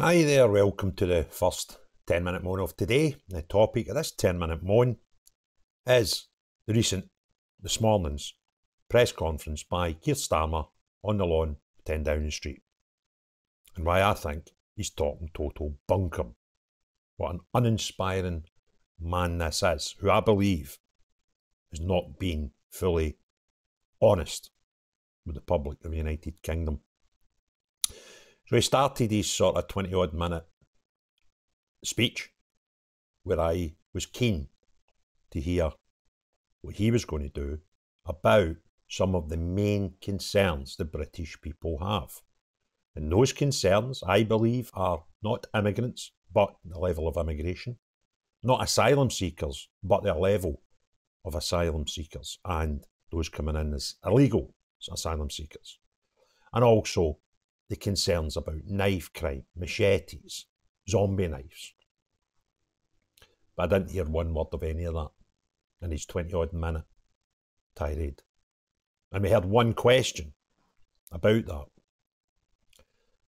Hi there, welcome to the first 10-minute moan of today. The topic of this 10-minute moan is this morning's press conference by Kier Starmer on the lawn of 10 Downing Street, and why I think he's talking total bunkum. What an uninspiring man this is, who I believe has not been fully honest with the public of the United Kingdom. So he started his sort of 20-odd minute speech where I was keen to hear what he was going to do about some of the main concerns the British people have. And those concerns, I believe, are not immigrants, but the level of immigration, not asylum seekers, but the level of asylum seekers and those coming in as illegal asylum seekers. And also the concerns about knife crime, machetes, zombie knives. But I didn't hear one word of any of that in his 20-odd minute tirade. And we heard one question about that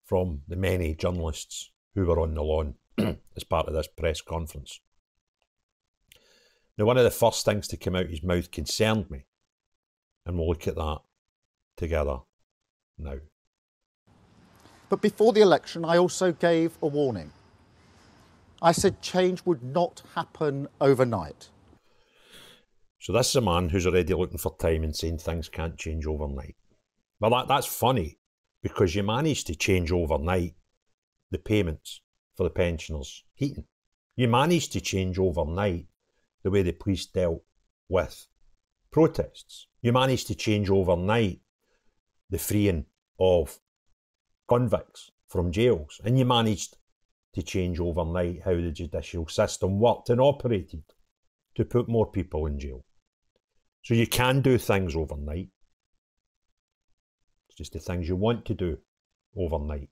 from the many journalists who were on the lawn as part of this press conference. Now, one of the first things to come out of his mouth concerned me, and we'll look at that together now. But before the election, I also gave a warning. I said change would not happen overnight. So this is a man who's already looking for time and saying things can't change overnight. Well, that's funny, because you managed to change overnight the payments for the pensioners' heating. You managed to change overnight the way the police dealt with protests. You managed to change overnight the freeing of convicts from jails, and you managed to change overnight how the judicial system worked and operated to put more people in jail. So you can do things overnight. It's just the things you want to do overnight,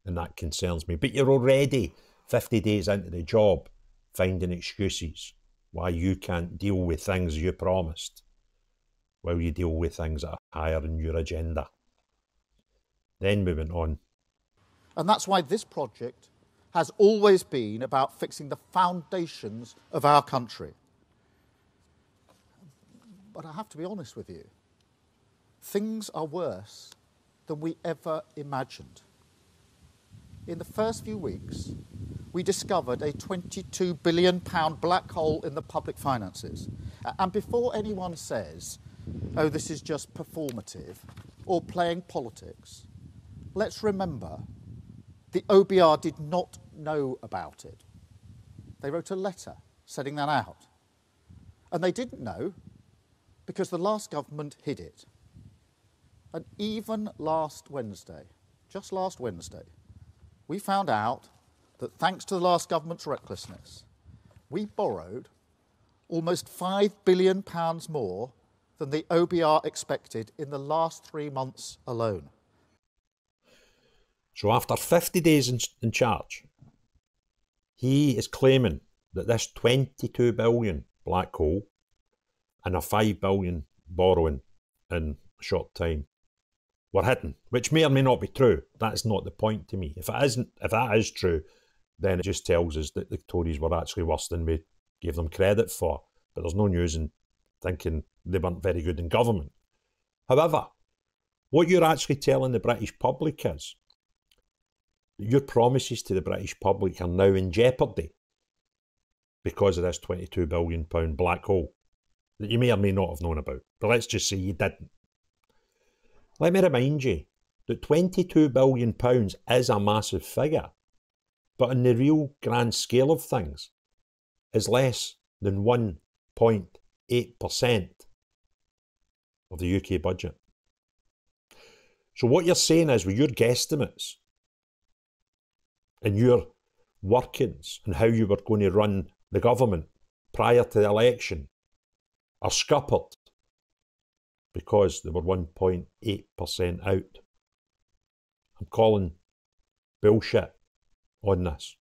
and that concerns me. But you're already 50 days into the job finding excuses why you can't deal with things you promised while you deal with things that are higher in your agenda. Then we went on. And that's why this project has always been about fixing the foundations of our country. But I have to be honest with you, things are worse than we ever imagined. In the first few weeks, we discovered a £22 billion black hole in the public finances. And before anyone says, oh, this is just performative or playing politics, let's remember the OBR did not know about it. They wrote a letter setting that out. And they didn't know because the last government hid it. And even last Wednesday, just last Wednesday, we found out that thanks to the last government's recklessness, we borrowed almost £5 billion more than the OBR expected in the last 3 months alone. So after 50 days in charge, he is claiming that this 22 billion black hole and a 5 billion borrowing in a short time were hidden, which may or may not be true. That's not the point to me. If that is true, then it just tells us that the Tories were actually worse than we gave them credit for. But there's no news in thinking they weren't very good in government. However, what you're actually telling the British public is that your promises to the British public are now in jeopardy because of this £22 billion black hole that you may or may not have known about. But let's just say you didn't. Let me remind you that £22 billion is a massive figure, but in the real grand scale of things is less than 1.8% of the UK budget. So what you're saying is, with your guesstimates and your workings and how you were going to run the government prior to the election are scuppered because they were 1.8% out. I'm calling bullshit on this.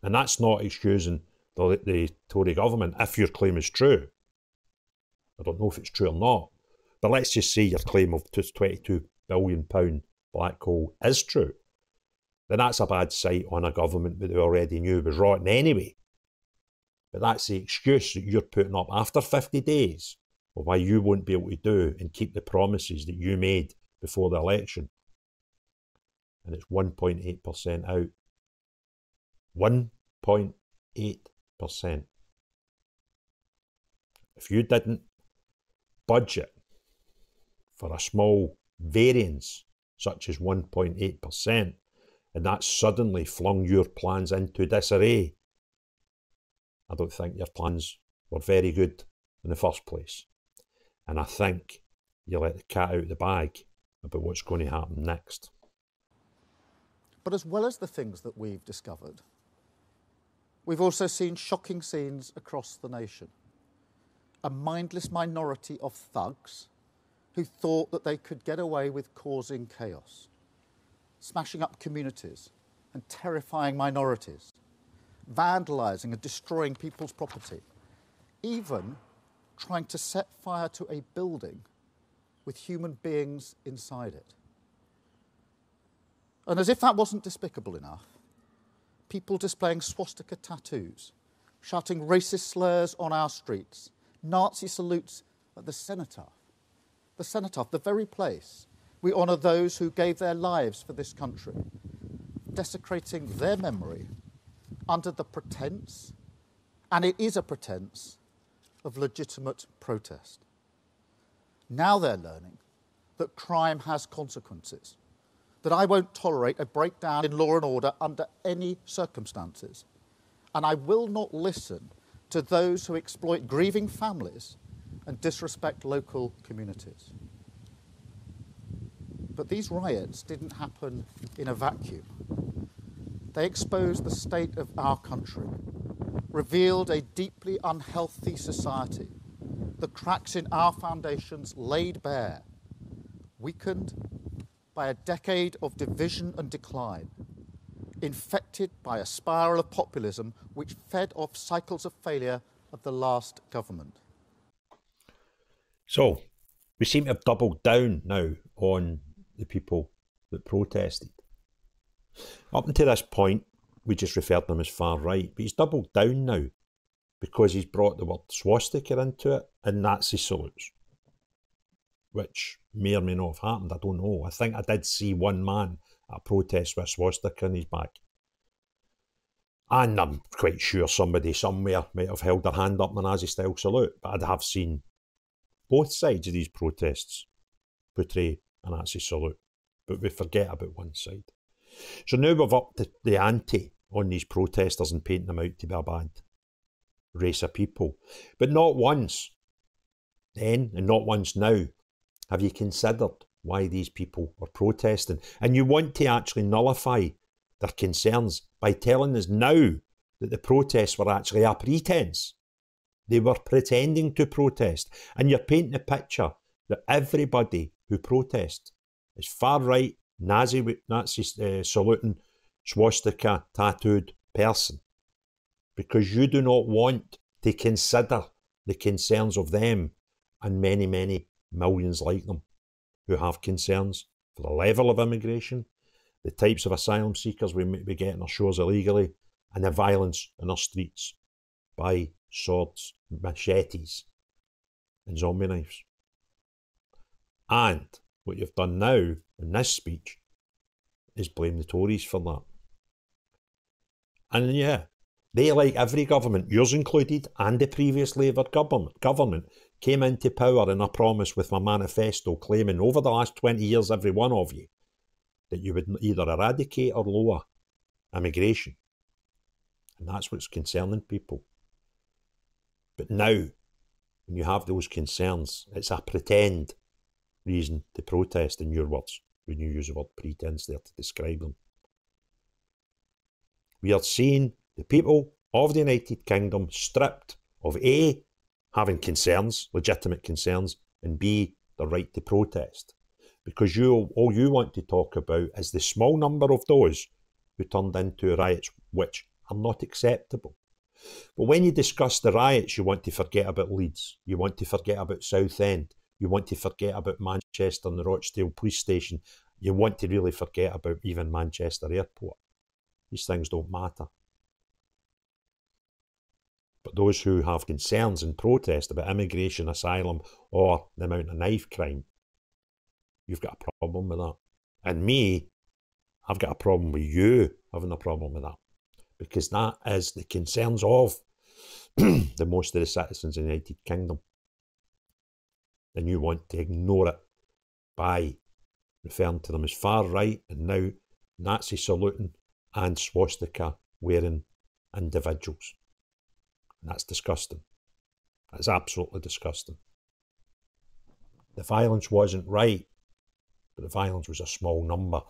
And that's not excusing the Tory government if your claim is true. I don't know if it's true or not, but let's just say your claim of £22 billion black hole is true. then that's a bad sight on a government that they already knew was rotten anyway. But that's the excuse that you're putting up after 50 days of why you won't be able to do and keep the promises that you made before the election. And it's 1.8% out. 1.8%. If you didn't budget for a small variance such as 1.8%, and that suddenly flung your plans into disarray, I don't think your plans were very good in the first place. And I think you let the cat out of the bag about what's going to happen next. But as well as the things that we've discovered, we've also seen shocking scenes across the nation. A mindless minority of thugs who thought that they could get away with causing chaos, smashing up communities and terrifying minorities, vandalising and destroying people's property, even trying to set fire to a building with human beings inside it. And as if that wasn't despicable enough, people displaying swastika tattoos, shouting racist slurs on our streets, Nazi salutes at the cenotaph, the very place we honour those who gave their lives for this country, desecrating their memory under the pretence, and it is a pretence, of legitimate protest. Now they're learning that crime has consequences, that I won't tolerate a breakdown in law and order under any circumstances, and I will not listen to those who exploit grieving families and disrespect local communities. But these riots didn't happen in a vacuum. They exposed the state of our country, revealed a deeply unhealthy society, the cracks in our foundations laid bare, weakened by a decade of division and decline, infected by a spiral of populism which fed off cycles of failure of the last government. So, we seem to have doubled down now on the people that protested. Up until this point, we just referred to them as far right, but he's doubled down now because he's brought the word swastika into it and Nazi salutes, which may or may not have happened, I don't know. I think I did see one man at a protest with a swastika in his back. And I'm quite sure somebody somewhere might have held their hand up in a Nazi-style salute, but I have seen both sides of these protests portray a Nazi salute, but we forget about one side. So now we've upped the ante on these protesters and painting them out to be a bad race of people. But not once then, and not once now, have you considered why these people are protesting. And you want to actually nullify their concerns by telling us now that the protests were actually a pretense. They were pretending to protest. And you're painting a picture that everybody who protests is far right, Nazi saluting, swastika tattooed person. Because you do not want to consider the concerns of them and many, many millions like them who have concerns for the level of immigration, the types of asylum seekers we may be getting our shores illegally, and the violence in our streets by swords, machetes, and zombie knives. And what you've done now in this speech is blame the Tories for that. And yeah, they, like every government, yours included, and the previous Labour government, came into power in a promise with my manifesto claiming over the last 20 years, every one of you, that you would either eradicate or lower immigration. And that's what's concerning people. But now, when you have those concerns, it's a pretend reason to protest, in your words, when you use the word pretense there to describe them. We are seeing the people of the United Kingdom stripped of A, having concerns, legitimate concerns, and B, the right to protest. Because all you want to talk about is the small number of those who turned into riots, which are not acceptable. But when you discuss the riots, you want to forget about Leeds, you want to forget about Southend, you want to forget about Manchester and the Rochdale police station, you want to really forget about even Manchester Airport. These things don't matter. But those who have concerns and protest about immigration, asylum, or the amount of knife crime, you've got a problem with that. And me, I've got a problem with you having a problem with that. Because that is the concerns of the most of the citizens in the United Kingdom. And you want to ignore it by referring to them as far right and now Nazi saluting and swastika wearing individuals. And that's disgusting. That's absolutely disgusting. The violence wasn't right, but the violence was a small number.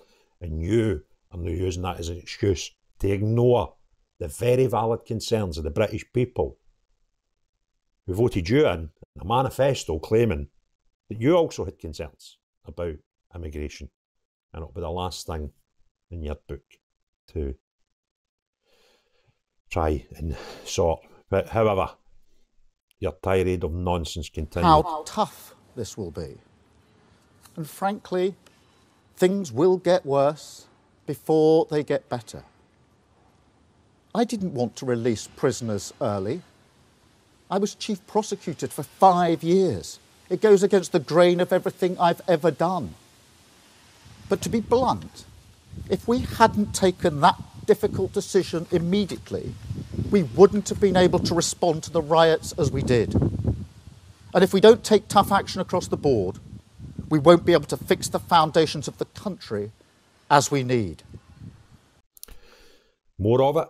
And you are now using that as an excuse to ignore the very valid concerns of the British people who voted you in a manifesto claiming that you also had concerns about immigration. And it'll be the last thing in your book to try and sort. But however, your tirade of nonsense continues. How tough this will be. And frankly, things will get worse before they get better. I didn't want to release prisoners early. I was chief prosecutor for 5 years. It goes against the grain of everything I've ever done. But to be blunt, if we hadn't taken that difficult decision immediately, we wouldn't have been able to respond to the riots as we did. And if we don't take tough action across the board, we won't be able to fix the foundations of the country as we need. More of it.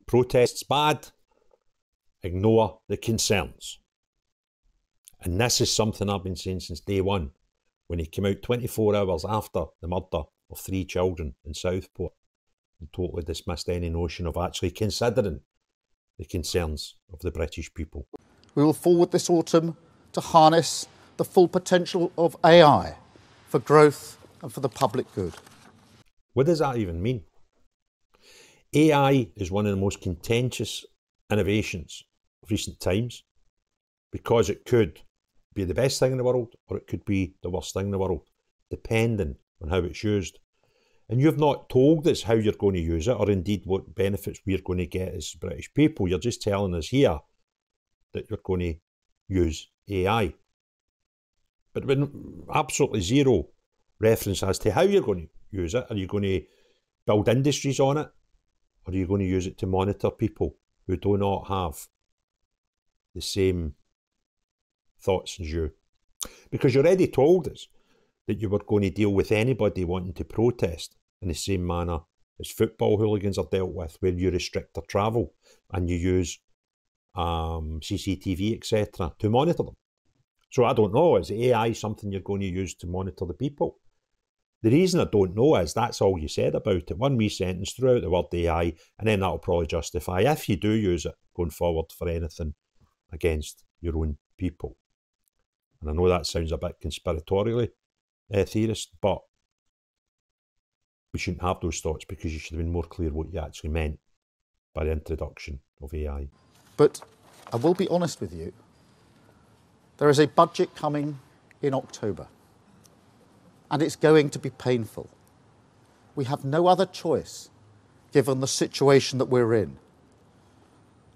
Protests bad. Ignore the concerns. And this is something I've been saying since day one, when he came out 24 hours after the murder of 3 children in Southport and totally dismissed any notion of actually considering the concerns of the British people. We will forward this autumn to harness the full potential of AI for growth and for the public good. What does that even mean? AI is one of the most contentious innovations of recent times because it could be the best thing in the world or it could be the worst thing in the world, depending on how it's used. And you've not told us how you're going to use it or indeed what benefits we're going to get as British people. You're just telling us here that you're going to use AI. But when absolutely zero reference as to how you're going to use it. Are you going to build industries on it? Or are you going to use it to monitor people who do not have the same thoughts as you? Because you already told us that you were going to deal with anybody wanting to protest in the same manner as football hooligans are dealt with, where you restrict their travel and you use CCTV, etc. to monitor them. So I don't know, is AI something you're going to use to monitor the people? The reason I don't know is that's all you said about it. One wee sentence throughout the word AI, and then that'll probably justify if you do use it going forward for anything against your own people. And I know that sounds a bit conspiratorially theorist, but we shouldn't have those thoughts because you should have been more clear what you actually meant by the introduction of AI. But I will be honest with you, there is a budget coming in October, and it's going to be painful. We have no other choice, given the situation that we're in.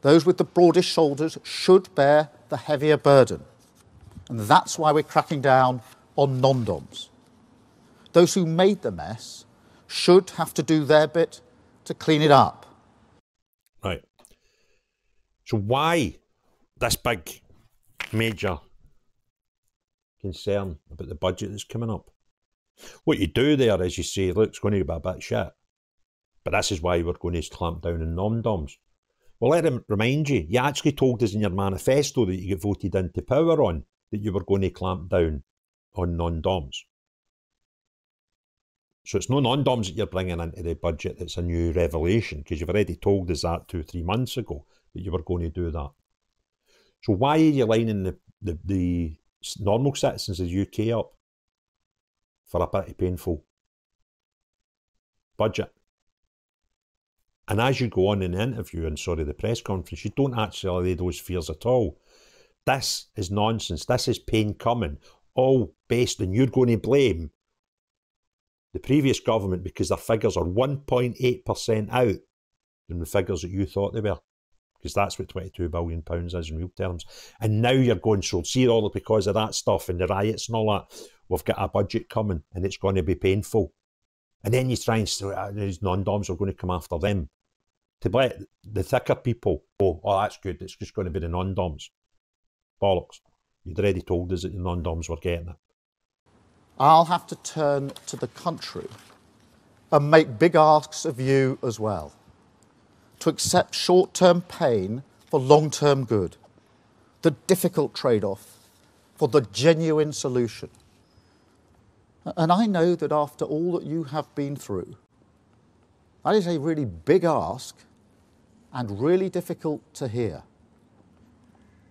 Those with the broadest shoulders should bear the heavier burden, and that's why we're cracking down on non-doms. Those who made the mess should have to do their bit to clean it up. Right. So why this big, major concern about the budget that's coming up? What you do there is you say, look, it's going to be a bit shit, but this is why we're going to clamp down on non-doms. Well, let me remind you, you actually told us in your manifesto that you get voted into power on that you were going to clamp down on non-doms. So it's no non-doms that you're bringing into the budget that's a new revelation, because you've already told us that 2 or 3 months ago that you were going to do that. So why are you lining the normal citizens of the UK up for a pretty painful budget? And as you go on in the interview and the press conference, you don't actually allay those fears at all. This is nonsense. This is pain coming, all based on you're going to blame The previous government, because their figures are 1.8% out than the figures that you thought they were, because that's what £22 billion is in real terms. And now you're going, so see, all because of that stuff and the riots and all that, we've got a budget coming and it's going to be painful. And then you try and say, these non-doms are going to come after them. To let the thicker people go, oh, that's good, it's just going to be the non-doms. Bollocks. You'd already told us that the non-doms were getting it. I'll have to turn to the country and make big asks of you as well, to accept short-term pain for long-term good, the difficult trade-off for the genuine solution. And I know that after all that you have been through, that is a really big ask and really difficult to hear.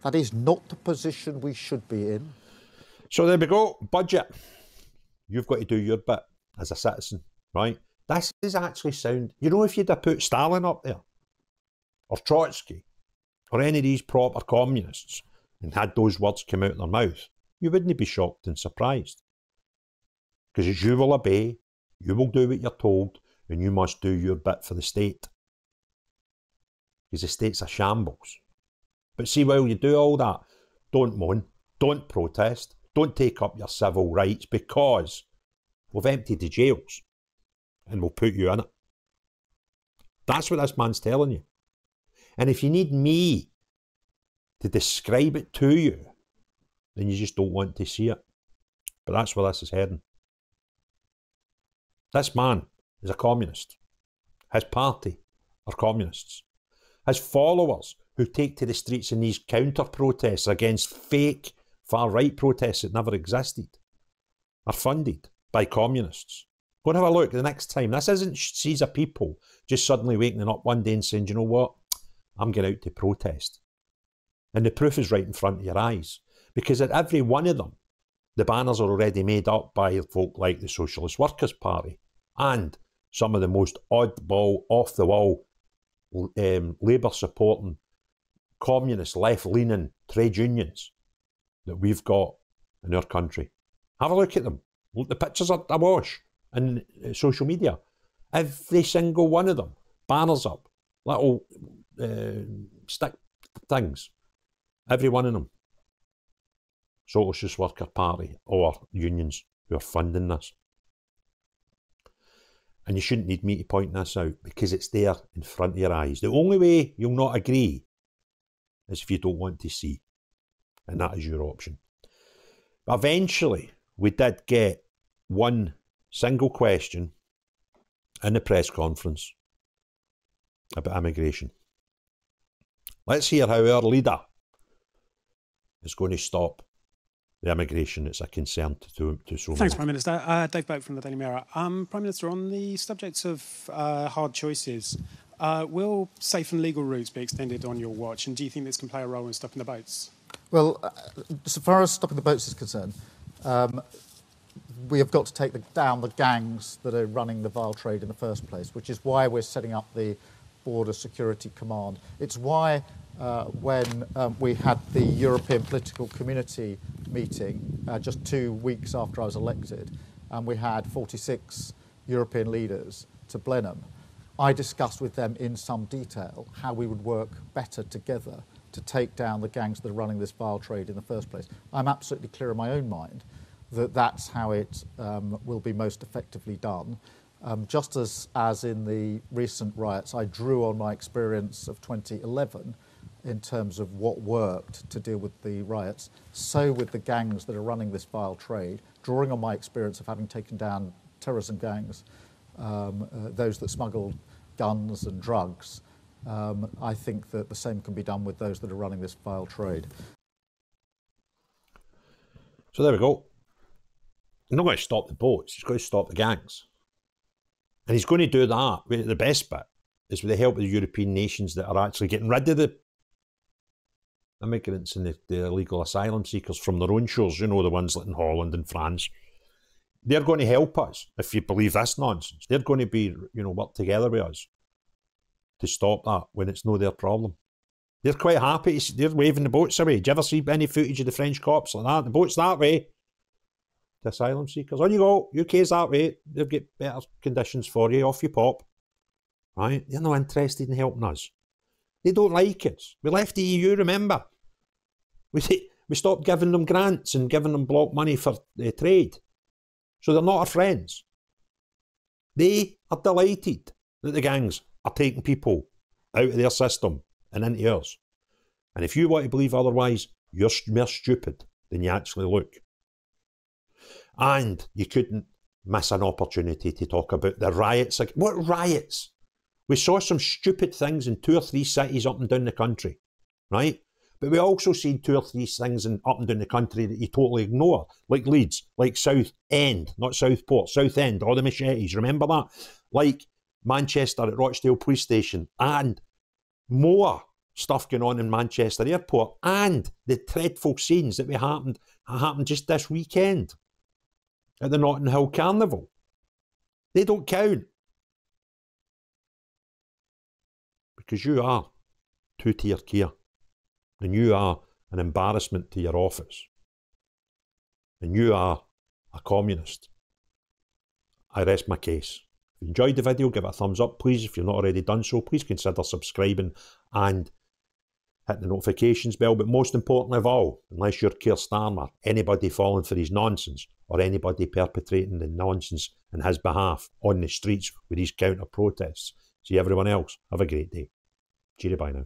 That is not the position we should be in. So there we go, budget. You've got to do your bit as a citizen, right? This is actually sound. You know, if you'd have put Stalin up there, or Trotsky, or any of these proper communists, and had those words come out of their mouth, you wouldn't be shocked and surprised. Because you will obey, you will do what you're told, and you must do your bit for the state. Because the state's a shambles. But see, while you do all that, don't moan, don't protest, don't take up your civil rights, because we've emptied the jails and we'll put you in it. That's what this man's telling you. And if you need me to describe it to you, then you just don't want to see it. But that's where this is heading. This man is a communist. His party are communists. His followers who take to the streets in these counter-protests against fake far-right protests that never existed are funded by communists. Go and have a look the next time. This isn't sees a people just suddenly waking up one day and saying, you know what, I'm going out to protest. And the proof is right in front of your eyes. Because at every one of them, the banners are already made up by folk like the Socialist Workers' Party and some of the most oddball, off-the-wall, Labour-supporting, communist, left-leaning trade unions that we've got in our country. Have a look at them. Look, the pictures are awash in social media. Every single one of them. Banners up. Little stick things. Every one of them. Socialist Worker Party or unions who are funding this. And you shouldn't need me to point this out because it's there in front of your eyes. The only way you'll not agree is if you don't want to see. And that is your option. But eventually, we did get one single question in the press conference about immigration. Let's hear how our leader is going to stop the immigration that's a concern to so many. Thanks, Prime Minister. Dave Boak from the Daily Mirror. Prime Minister, on the subject of hard choices, will safe and legal routes be extended on your watch, and do you think this can play a role in stopping the boats? Well, so far as stopping the boats is concerned, we have got to take down the gangs that are running the vile trade in the first place, which is why we're setting up the Border Security Command. It's why when we had the European Political Community meeting just 2 weeks after I was elected, and we had 46 European leaders to Blenheim, I discussed with them in some detail how we would work better together to take down the gangs that are running this vile trade in the first place. I'm absolutely clear in my own mind that that's how it will be most effectively done. Just as in the recent riots, I drew on my experience of 2011 in terms of what worked to deal with the riots, so with the gangs that are running this vile trade, drawing on my experience of having taken down terrorism gangs, those that smuggled guns and drugs, I think that the same can be done with those that are running this vile trade. So there we go. He's not going to stop the boats, he's going to stop the gangs. And he's going to do that. The best bit is with the help of the European nations that are actually getting rid of the immigrants and the illegal asylum seekers from their own shores, you know, the ones like in Holland and France. They're going to help us, if you believe this nonsense. They're going to be, you know, work together with us to stop that when it's no their problem. They're quite happy. They're waving the boats away. Do you ever see any footage of the French cops like that? The boat's that way. to asylum seekers. On you go. UK's that way. They'll get better conditions for you. Off you pop. Right? They're not interested in helping us. They don't like us. We left the EU, remember? We stopped giving them grants and giving them block money for trade. So they're not our friends. They are delighted that the gangs are taking people out of their system and into ours. And if you want to believe otherwise, you're more stupid than you actually look. And you couldn't miss an opportunity to talk about the riots. What riots? We saw some stupid things in 2 or 3 cities up and down the country, right? But we also seen 2 or 3 things up and down the country that you totally ignore, like Leeds, like South End, not Southport, South End, all the machetes, remember that? Like Manchester at Rochdale Police Station, and more stuff going on in Manchester Airport, and the dreadful scenes that happened just this weekend at the Notting Hill Carnival. They don't count. Because you are two-tier Keir, and you are an embarrassment to your office, and you are a communist. I rest my case. If you enjoyed the video, give it a thumbs up, please. If you've not already done so, please consider subscribing and hit the notifications bell. But most importantly of all, unless you're Kier Starmer, anybody falling for his nonsense or anybody perpetrating the nonsense in his behalf on the streets with these counter-protests, see everyone else, have a great day. Cheerio, bye now.